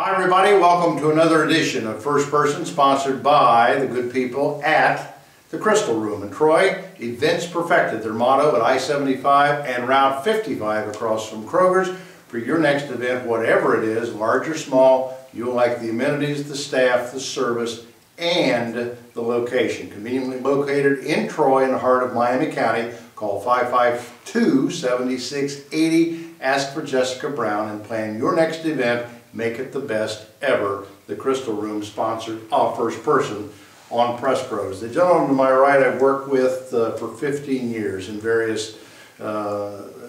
Hi everybody, welcome to another edition of First Person, sponsored by the good people at the Crystal Room in Troy. Events perfected, their motto at I-75 and Route 55 across from Kroger's. For your next event, whatever it is, large or small, you'll like the amenities, the staff, the service, and the location. Conveniently located in Troy in the heart of Miami County. Call 552-7680, ask for Jessica Brown, and plan your next event. Make it the best ever. The Crystal Room sponsored First Person on Press Pros. The gentleman to my right I've worked with for 15 years in various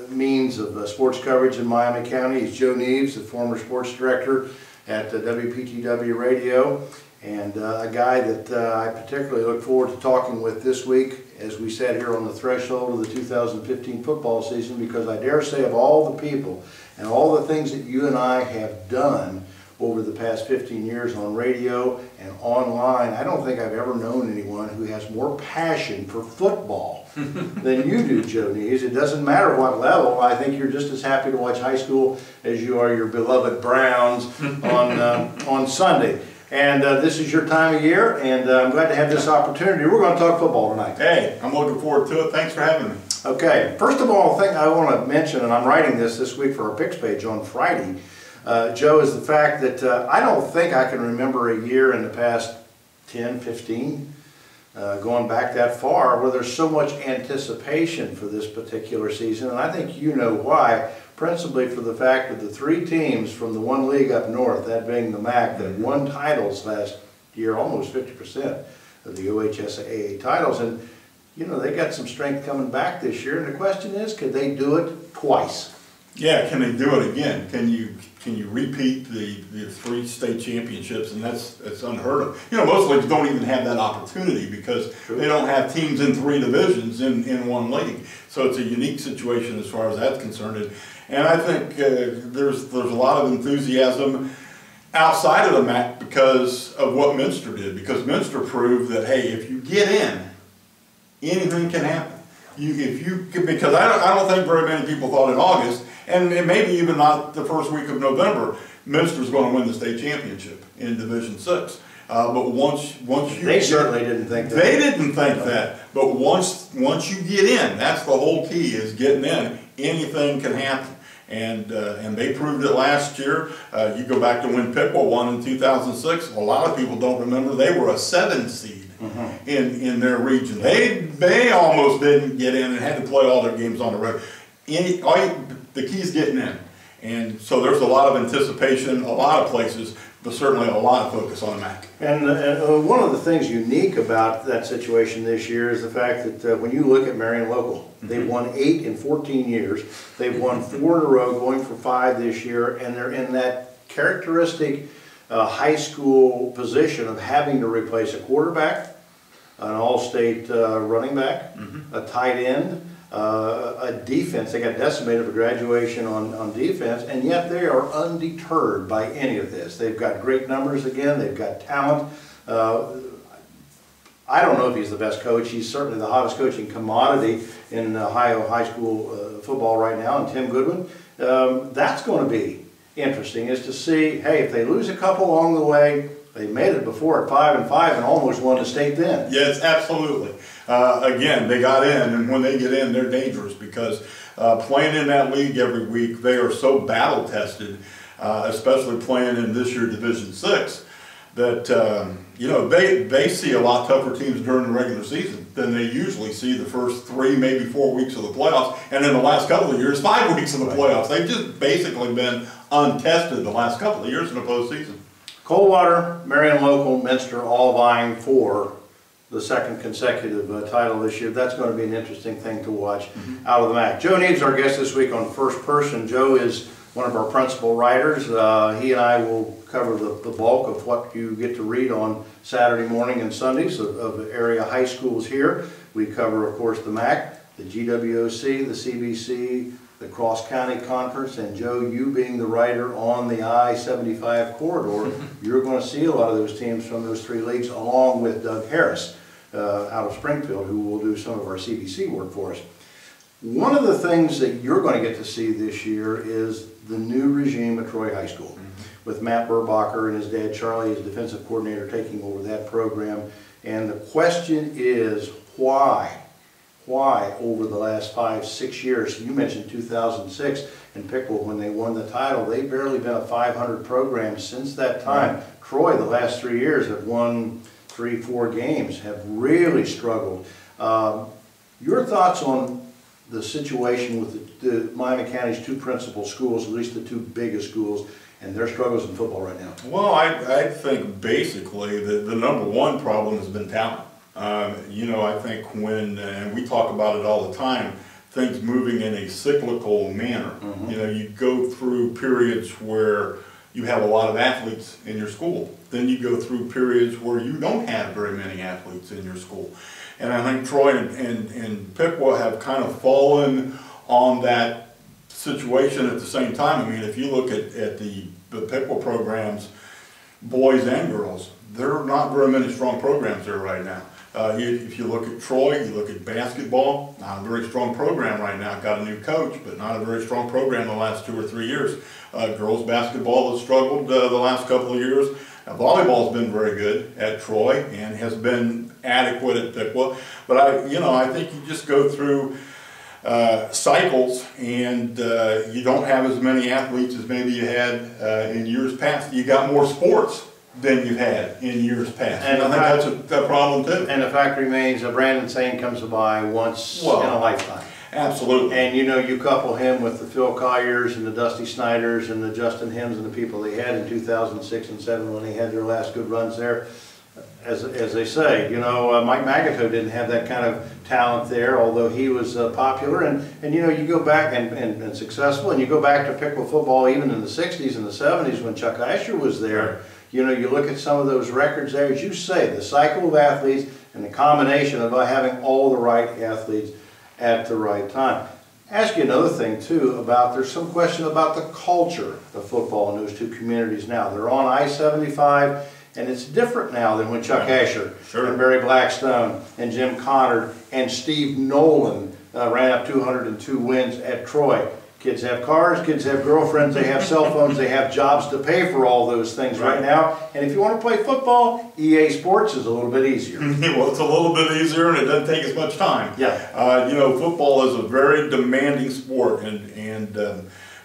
means of sports coverage in Miami County. He's Joe Neves, the former sports director at WPTW Radio, and a guy that I particularly look forward to talking with this week as we sat here on the threshold of the 2015 football season, because I dare say of all the people and all the things that you and I have done over the past 15 years on radio and online, I don't think I've ever known anyone who has more passion for football than you do, Joe Neves. It doesn't matter what level. I think you're just as happy to watch high school as you are your beloved Browns on Sunday. And this is your time of year, and I'm glad to have this opportunity. We're going to talk football tonight. Hey, I'm looking forward to it. Thanks for having me. Okay, first of all, the thing I want to mention, and I'm writing this week for our picks page on Friday, Joe, is the fact that I don't think I can remember a year in the past 10, 15, going back that far, where there's so much anticipation for this particular season, and I think you know why. Principally for the fact that the three teams from the one league up north, that being the MAC, that won titles last year, almost 50% of the OHSAA titles, and you know, they got some strength coming back this year, and the question is, could they do it twice? Yeah, can they do it again? Can you repeat the three state championships? And that's unheard of. You know, most leagues don't even have that opportunity because they don't have teams in three divisions in one league. So it's a unique situation as far as that's concerned. And I think there's a lot of enthusiasm outside of the MAC because of what Minster did. Because Minster proved that, hey, if you get in, anything can happen. Because I don't think very many people thought in August, and maybe even not the first week of November, Minster's going to win the state championship in Division 6. But once you they certainly didn't think that. They didn't think that. But once you get in, that's the whole key, is getting in. Anything can happen. And they proved it last year. You go back to when Pickle won in 2006. A lot of people don't remember they were a 7 seed. In their region. They almost didn't get in and had to play all their games on the road. The key is getting in. And so there's a lot of anticipation, a lot of places, but certainly a lot of focus on MAC. And one of the things unique about that situation this year is the fact that when you look at Marion Local, they've won 8 in 14 years. They've won 4 in a row, going for 5 this year, and they're in that characteristic high school position of having to replace a quarterback, an all-state running back, a tight end, a defense. They got decimated for graduation on defense, and yet they are undeterred by any of this. They've got great numbers again. They've got talent. I don't know if he's the best coach. He's certainly the hottest coaching commodity in Ohio high school football right now, and Tim Goodman. That's going to be interesting, is to see, hey, if they lose a couple along the way, they made it before at 5-5 and almost won the state then. Yes, absolutely. Again, they got in, and when they get in, they're dangerous because playing in that league every week, they are so battle tested, especially playing in this year Division 6, that you know, they see a lot tougher teams during the regular season than they usually see the first 3, maybe 4 weeks of the playoffs, and in the last couple of years, 5 weeks of the playoffs. They've just basically been untested the last couple of years in the postseason. Coldwater, Marion Local, Minster all vying for the second consecutive title this year. That's going to be an interesting thing to watch out of the MAC. Joe Neves, our guest this week on First Person. Joe is one of our principal writers. He and I will cover the bulk of what you get to read on Saturday morning and Sundays of area high schools here. We cover, of course, the MAC, the GWOC, the CBC, the Cross County Conference, and Joe, you being the writer on the I-75 corridor, you're going to see a lot of those teams from those 3 leagues, along with Doug Harris out of Springfield, who will do some of our CBC work for us. One of the things that you're going to get to see this year is the new regime at Troy High School. with Matt Burbacher and his dad Charlie as defensive coordinator taking over that program. And the question is why? Why over the last 5-6 years? You mentioned 2006 in Pickle when they won the title. They've barely been a 500 program since that time. Right. Troy, the last 3 years, have won 3-4 games, have really struggled. Your thoughts on the situation with the Miami County's two principal schools, at least the two biggest schools, and their struggles in football right now? Well, I think basically the number one problem has been talent. You know, I think when, and we talk about it all the time, things moving in a cyclical manner. Mm-hmm. You know, you go through periods where you have a lot of athletes in your school. Then you go through periods where you don't have very many athletes in your school. And I think Troy and Pickwa have kind of fallen on that situation at the same time. I mean, if you look at the Pickwa programs, boys and girls, there are not very many strong programs there right now. If you look at Troy, you look at basketball, not a very strong program right now. Got a new coach, but not a very strong program the last 2 or 3 years. Girls basketball has struggled the last couple of years. Volleyball's been very good at Troy and has been adequate at Pickwa. But I think you just go through cycles, and you don't have as many athletes as maybe you had in years past. You got more sports than you've had in years past. And I think that's a problem too. And the fact remains that Brandon Sane comes by once in a lifetime. Absolutely. And you know, you couple him with the Phil Colliers and the Dusty Snyders and the Justin Hims and the people they had in 2006 and 2007 when they had their last good runs there. As they say, you know, Mike Magato didn't have that kind of talent there, although he was popular. And you know, you go back and successful, and you go back to Pickwa football even in the 60s and the 70s when Chuck Asher was there. You know, you look at some of those records there, as you say, the cycle of athletes and the combination of having all the right athletes at the right time. Ask you another thing too about, there's some question about the culture of football in those two communities now. They're on I-75, and it's different now than when Chuck Asher and Barry Blackstone and Jim Connard and Steve Nolan ran up 202 wins at Troy. Kids have cars, kids have girlfriends, they have cell phones, they have jobs to pay for all those things right now. And if you want to play football, EA Sports is a little bit easier. Well, it's a little bit easier, and it doesn't take as much time. Yeah. You know, football is a very demanding sport, and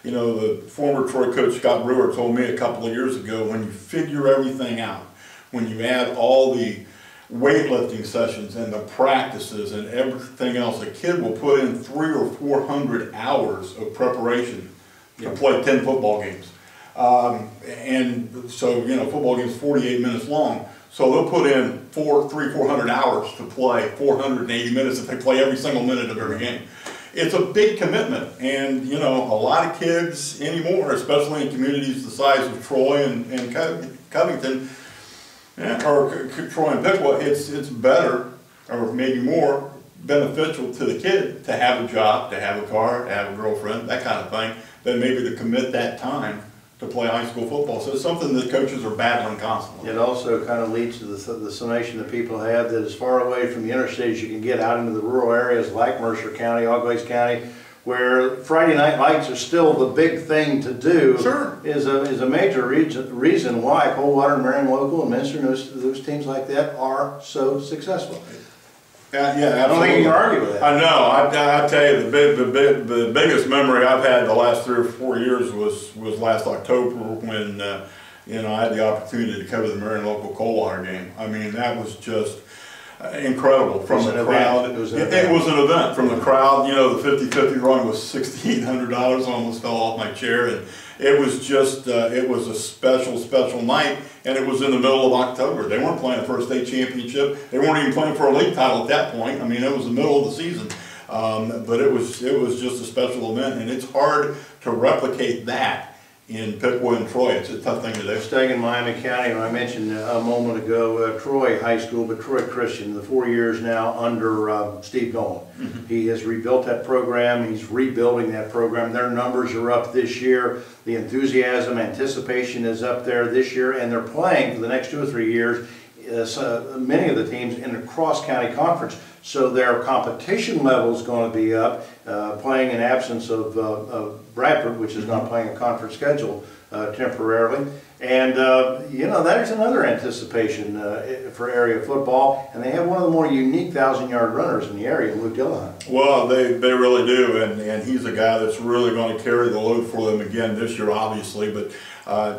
you know, the former Troy coach Scott Brewer told me a couple of years ago, when you figure everything out, when you add all the weightlifting sessions and the practices and everything else, a kid will put in 300 or 400 hours of preparation to play 10 football games. And so, you know, football games 48 minutes long. So they'll put in 400 hours to play 480 minutes if they play every single minute of every game. It's a big commitment, and you know, a lot of kids anymore, especially in communities the size of Troy and Covington, or Troy and Pickwa, it's better, or maybe more beneficial to the kid to have a job, to have a car, to have a girlfriend, that kind of thing, than maybe to commit that time to play high school football. So it's something that coaches are battling constantly. It also kind of leads to the summation that people have that as far away from the interstates you can get out into the rural areas like Mercer County, Auglaize County, where Friday night lights are still the big thing to do, is a major reason why Coldwater and Marion Local and Minster and those teams like that are so successful. Yeah, absolutely. I don't think you can argue with that. I know. I tell you, the biggest memory I've had the last 3 or 4 years was last October when you know, I had the opportunity to cover the Marion Local Coldwater game. I mean, that was just incredible from the crowd. It was an event from the crowd. You know, the 50-50 run was $6,800. I almost fell off my chair, and it was just it was a special night, and it was in the middle of October. They weren't playing for a state championship. They weren't even playing for a league title at that point. I mean, it was the middle of the season, but it was just a special event, and it's hard to replicate that in Pickwa and Troy. It's a tough thing to do. Staying in Miami County, and I mentioned a moment ago Troy High School, but Troy Christian, the 4 years now under Steve Nolan. He has rebuilt that program. He's rebuilding that program. Their numbers are up this year. The enthusiasm, anticipation is up there this year, and they're playing for the next 2 or 3 years many of the teams in the cross-county conference. So their competition level is going to be up, playing in absence of Bradford, which is not playing a conference schedule temporarily. And, you know, that is another anticipation for area football. And they have one of the more unique 1,000-yard runners in the area, Luke Dillahunt. Well, they really do. And he's a guy that's really going to carry the load for them again this year, obviously. But,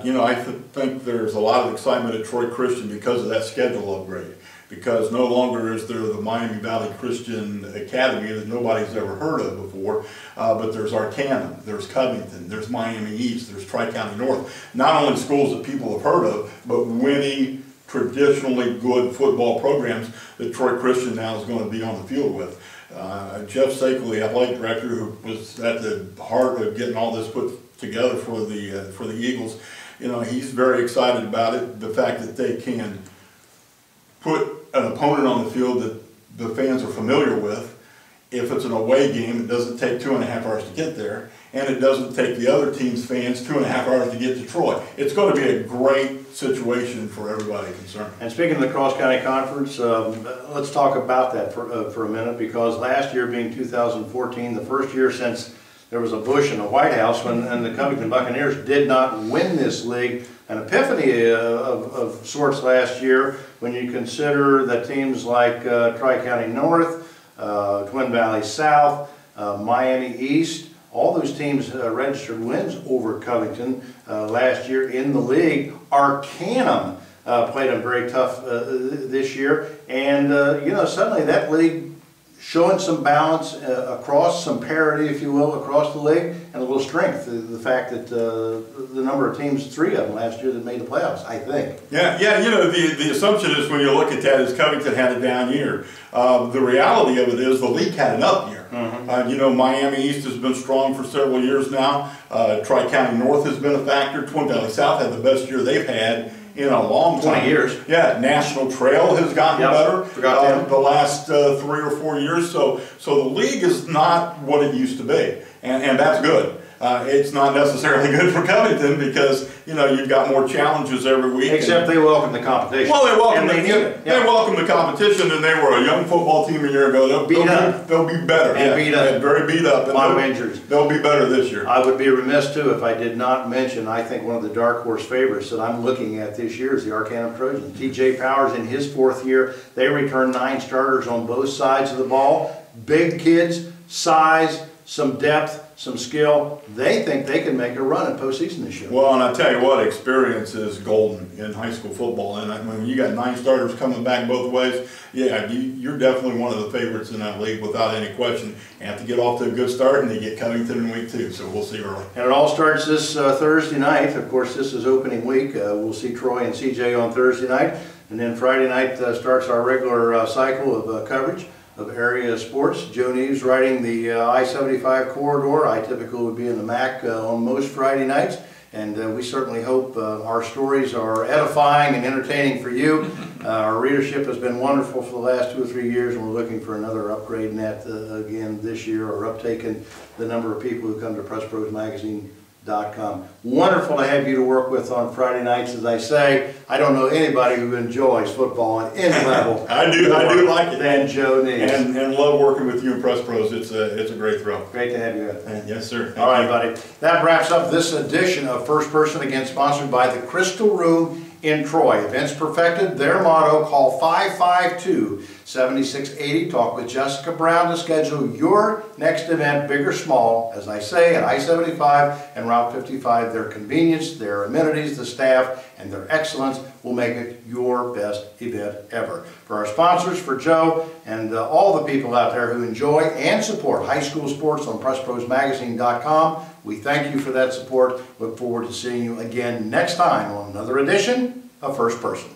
you know, I think there's a lot of excitement at Troy Christian because of that schedule upgrade. Because no longer is there the Miami Valley Christian Academy that nobody's ever heard of before, but there's Arcanum, there's Covington, there's Miami East, there's Tri-County North. Not only schools that people have heard of, but winning, traditionally good football programs that Troy Christian now is going to be on the field with. Jeff Sakel, the athletic director, who was at the heart of getting all this put together for the Eagles, you know, he's very excited about it. The fact that they can put an opponent on the field that the fans are familiar with. If it's an away game, it doesn't take 2.5 hours to get there, and it doesn't take the other team's fans 2.5 hours to get to Troy. It's going to be a great situation for everybody concerned. And speaking of the cross-county conference, let's talk about that for a minute, because last year being 2014, the first year since there was a Bush and a White House, and the Covington Buccaneers did not win this league. An epiphany of sorts last year when you consider that teams like Tri-County North, Twin Valley South, Miami East, all those teams registered wins over Covington last year in the league. Arcanum played them very tough this year, and you know, suddenly that league showing some balance across, some parity, if you will, across the league, and a little strength. The fact that the number of teams, 3 of them last year, that made the playoffs, I think. Yeah, you know, the assumption is when you look at that is Covington had a down year. The reality of it is the league had an up year. You know, Miami East has been strong for several years now. Tri-County North has been a factor. Twin Valley South had the best year they've had in a long time. 20 years. Yeah, National Trail has gotten better the last 3 or 4 years. So the league is not what it used to be, and that's good. It's not necessarily good for Covington because, you know, you've got more challenges every week. Except they welcome the competition. Well, they welcome they welcome the competition, and they were a young football team a year ago. They'll be better. And beat up. Yeah, very beat up. A lot of injuries. They'll be better this year. I would be remiss, too, if I did not mention, I think one of the dark horse favorites that I'm looking at this year is the Arcanum Trojans. T.J. Powers in his 4th year. They returned 9 starters on both sides of the ball. Big kids, size, some depth, some skill. They think they can make a run in postseason this year. Well, and I tell you what, experience is golden in high school football. And I mean, when you got 9 starters coming back both ways, yeah, you're definitely one of the favorites in that league without any question. You have to get off to a good start, and they get Covington in week 2, so we'll see early. And it all starts this Thursday night. Of course, this is opening week. We'll see Troy and CJ on Thursday night. And then Friday night starts our regular cycle of coverage of area sports. Joe Neves riding the I-75 corridor. I typically would be in the MAC on most Friday nights, and we certainly hope our stories are edifying and entertaining for you. Our readership has been wonderful for the last 2 or 3 years, and we're looking for another upgrade in that again this year, or uptake in the number of people who come to PressProsMagazine.com. Wonderful to have you to work with on Friday nights. As I say, I don't know anybody who enjoys football at any level. I do like it. Than Joe Neves. And love working with you in Press Pros. It's a great thrill. Great to have you. Yes, sir. All right, buddy. That wraps up this edition of First Person, again sponsored by the Crystal Room in Troy. Events perfected. Their motto: call 552-7680. Talk with Jessica Brown to schedule your next event, big or small. As I say, at I-75 and Route 55, their convenience, their amenities, the staff, and their excellence will make it your best event ever. For our sponsors, for Joe, and all the people out there who enjoy and support high school sports on PressProsMagazine.com, we thank you for that support. Look forward to seeing you again next time on another edition of First Person.